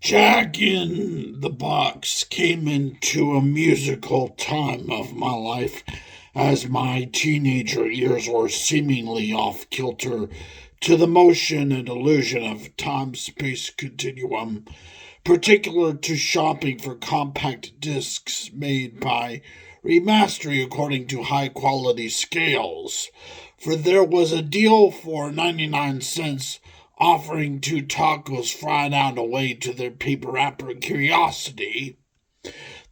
Jack in the Box came into a musical time of my life as my teenager years were seemingly off kilter to the motion and illusion of time space continuum, particular to shopping for compact discs made by remastering according to high quality scales. For there was a deal for 99 cents offering two tacos fried out away to their paper wrapper curiosity.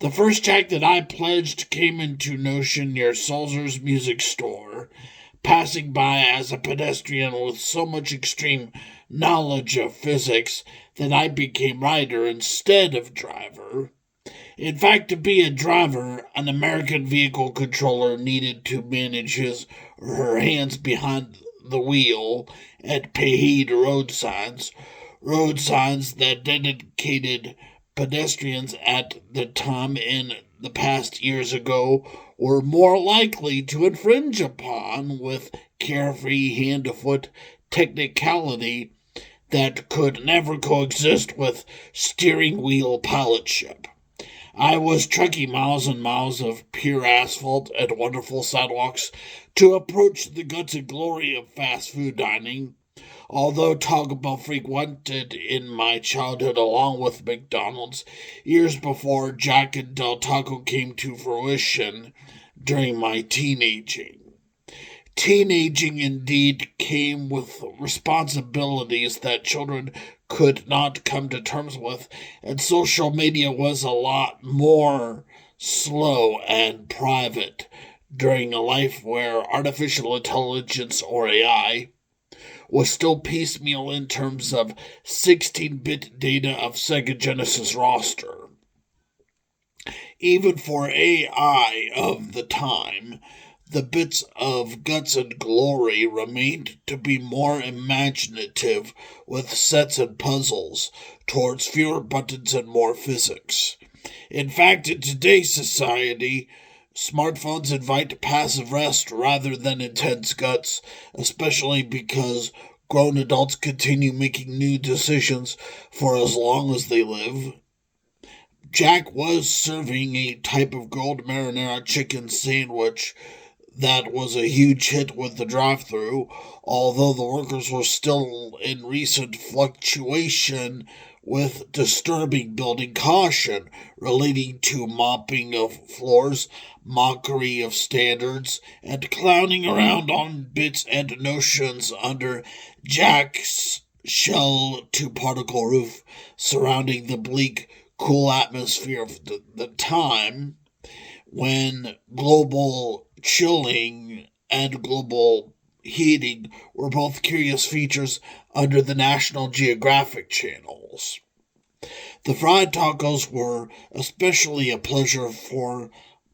The first Jack that I pledged came into notion near Sulzer's music store, passing by as a pedestrian with so much extreme knowledge of physics that I became rider instead of driver. In fact, to be a driver, an American vehicle controller needed to manage his or her hands behind the wheel and pay heed to road signs that dedicated pedestrians at the time in the past years ago were more likely to infringe upon with carefree hand to foot technicality that could never coexist with steering wheel pilotship. I was trekking miles and miles of pure asphalt and wonderful sidewalks to approach the guts and glory of fast food dining. Although Taco Bell frequented in my childhood along with McDonald's, years before Jack and Del Taco came to fruition during my teenaging. Teenaging indeed came with responsibilities that children could not come to terms with, and social media was a lot more slow and private during a life where artificial intelligence or AI was still piecemeal in terms of 16-bit data of Sega Genesis roster. Even for AI of the time, the bits of guts and glory remained to be more imaginative with sets and puzzles, towards fewer buttons and more physics. In fact, in today's society, smartphones invite passive rest rather than intense guts, especially because grown adults continue making new decisions for as long as they live. Jack was serving a type of grilled marinara chicken sandwich that was a huge hit with the drive-thru, although the workers were still in recent fluctuation with disturbing building caution relating to mopping of floors, mockery of standards, and clowning around on bits and notions under Jack's shell to particle roof surrounding the bleak, cool atmosphere of the time when global chilling and global heating were both curious features under the National Geographic channels. The fried tacos were especially a pleasure for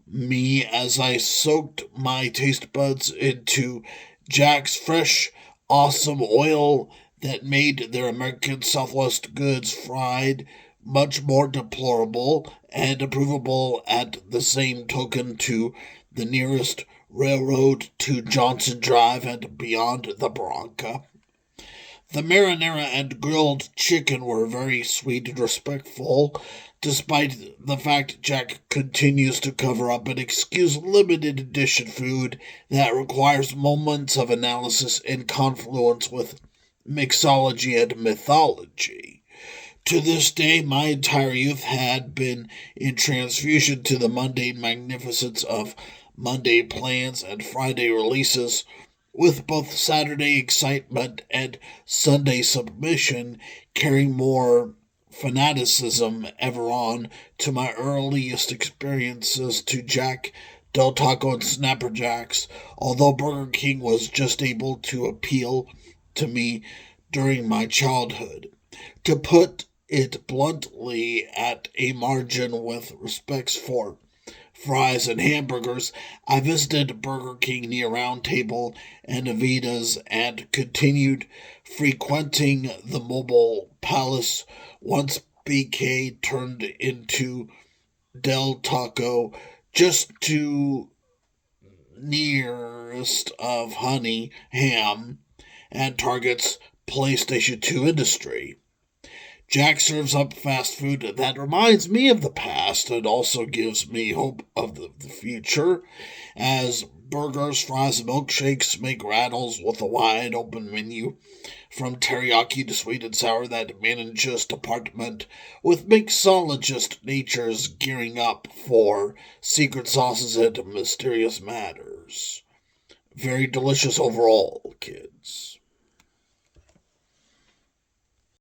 me as I soaked my taste buds into Jack's fresh, awesome oil that made their American Southwest goods fried much more deplorable and approvable at the same token to the nearest railroad to Johnson Drive and beyond the Bronca. The marinara and grilled chicken were very sweet and respectful, despite the fact Jack continues to cover up and excuse limited edition food that requires moments of analysis in confluence with mixology and mythology. To this day, my entire youth had been in transfusion to the mundane magnificence of Monday plans and Friday releases, with both Saturday excitement and Sunday submission carrying more fanaticism ever on to my earliest experiences to Jack, Del Taco, and Snapper Jacks, although Burger King was just able to appeal to me during my childhood. To put it bluntly, at a margin with respects for fries and hamburgers, I visited Burger King near Round Table and Avita's and continued frequenting the Mobile Palace once BK turned into Del Taco just to nearest of Honey Ham and Target's PlayStation 2 industry. Jack serves up fast food that reminds me of the past and also gives me hope of the future, as burgers, fries, and milkshakes make rattles with a wide open menu, from teriyaki to sweet and sour that manages department, with mixologist natures gearing up for secret sauces and mysterious matters. Very delicious overall, kids.